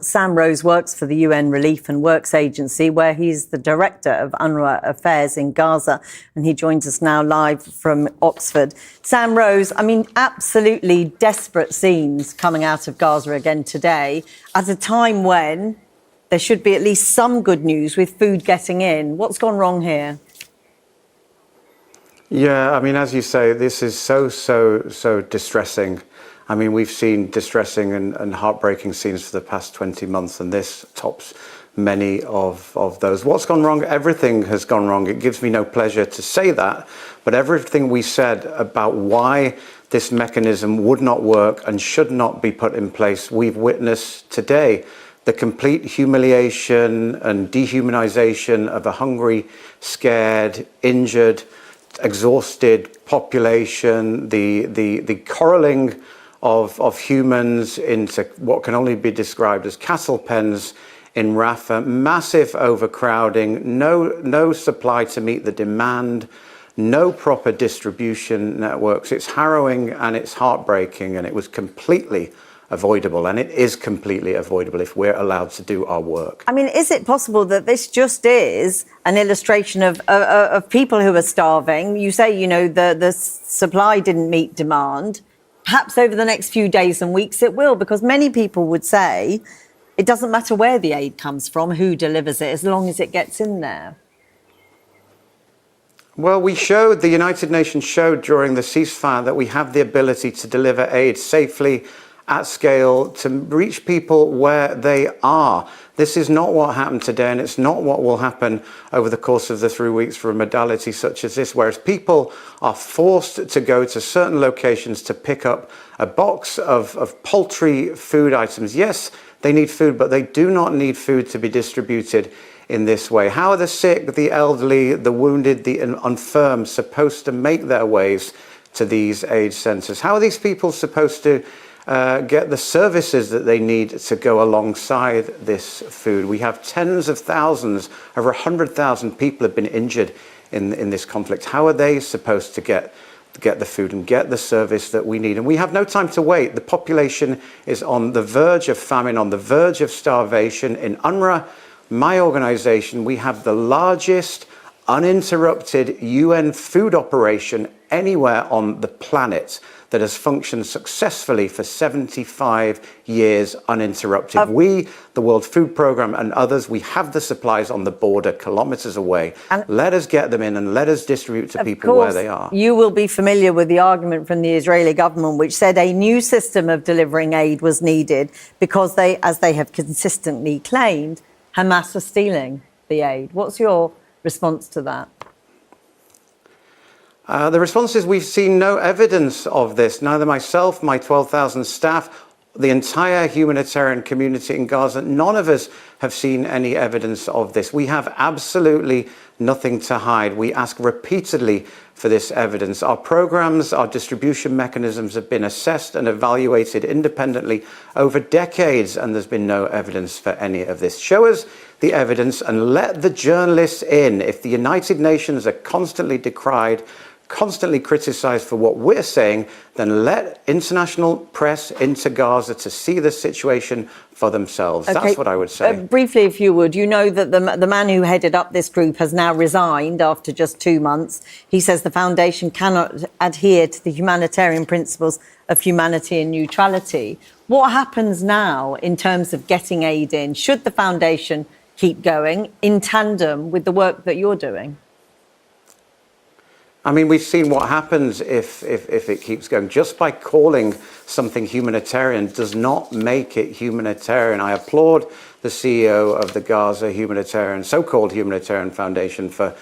Sam Rose works for the UN Relief and Works Agency, where he's the director of UNRWA affairs in Gaza, and he joins us now live from Oxford. Sam Rose, I mean, absolutely desperate scenes coming out of Gaza again today, at a time when there should be at least some good news with food getting in. What's gone wrong here? Yeah, I mean, as you say, this is so distressing. I mean, we've seen distressing and heartbreaking scenes for the past 20 months, and this tops many of those. What's gone wrong? Everything has gone wrong. It gives me no pleasure to say that, but everything we said about why this mechanism would not work and should not be put in place, we've witnessed today. The complete humiliation and dehumanization of a hungry, scared, injured, exhausted population, the corralling of humans into what can only be described as cattle pens in Rafah, massive overcrowding, no supply to meet the demand, no proper distribution networks. It's harrowing and it's heartbreaking, and it was completely avoidable, and it is completely avoidable if we're allowed to do our work. I mean, is it possible that this just is an illustration of people who are starving? You say, you know, the supply didn't meet demand. Perhaps over the next few days and weeks it will, because many people would say it doesn't matter where the aid comes from, who delivers it, as long as it gets in there. Well, the United Nations showed during the ceasefire that we have the ability to deliver aid safely, at scale, to reach people where they are. This is not what happened today, and it's not what will happen over the course of the 3 weeks for a modality such as this, whereas people are forced to go to certain locations to pick up a box of poultry food items. Yes, they need food, but they do not need food to be distributed in this way. How are the sick, the elderly, the wounded, the infirm supposed to make their ways to these aid centres? How are these people supposed to get the services that they need to go alongside this food? We have tens of thousands, over 100,000 people have been injured in this conflict. How are they supposed to get the food and get the service that we need? And we have no time to wait. The population is on the verge of famine, on the verge of starvation. In UNRWA, my organisation, we have the largest uninterrupted UN food operation anywhere on the planet that has functioned successfully for 75 years uninterrupted. We, the World Food Programme and others, we have the supplies on the border kilometres away. And let us get them in and let us distribute to people where they are. You will be familiar with the argument from the Israeli government, which said a new system of delivering aid was needed because they, as they have consistently claimed, Hamas are stealing the aid. What's your response to that? The response is we've seen no evidence of this. Neither myself, my 12,000 staff, the entire humanitarian community in Gaza, none of us have seen any evidence of this. We have absolutely nothing to hide. We ask repeatedly for this evidence. Our programs, our distribution mechanisms have been assessed and evaluated independently over decades, and there's been no evidence for any of this. Show us the evidence and let the journalists in. If the United Nations are constantly decried, constantly criticised for what we're saying, then let international press into Gaza to see the situation for themselves. Okay. That's what I would say. Briefly, if you would, you know that the man who headed up this group has now resigned after just 2 months. He says the foundation cannot adhere to the humanitarian principles of humanity and neutrality. What happens now in terms of getting aid in? Should the foundation keep going in tandem with the work that you're doing? I mean, we've seen what happens if it keeps going. Just by calling something humanitarian does not make it humanitarian. I applaud the CEO of the Gaza so-called Humanitarian Foundation for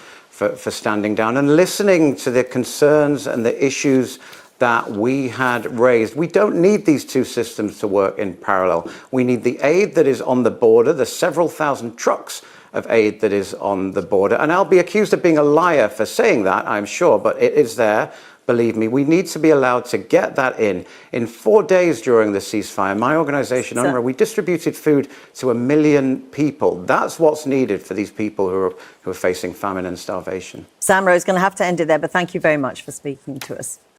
standing down and listening to the concerns and the issues that we had raised. We don't need these two systems to work in parallel. We need the aid that is on the border, the several thousand trucks of aid that is on the border. And I'll be accused of being a liar for saying that, I'm sure, but it is there. Believe me, we need to be allowed to get that in. In 4 days during the ceasefire, my organisation, UNRWA, we distributed food to 1 million people. That's what's needed for these people who are facing famine and starvation. Sam Rose, going to have to end it there, but thank you very much for speaking to us.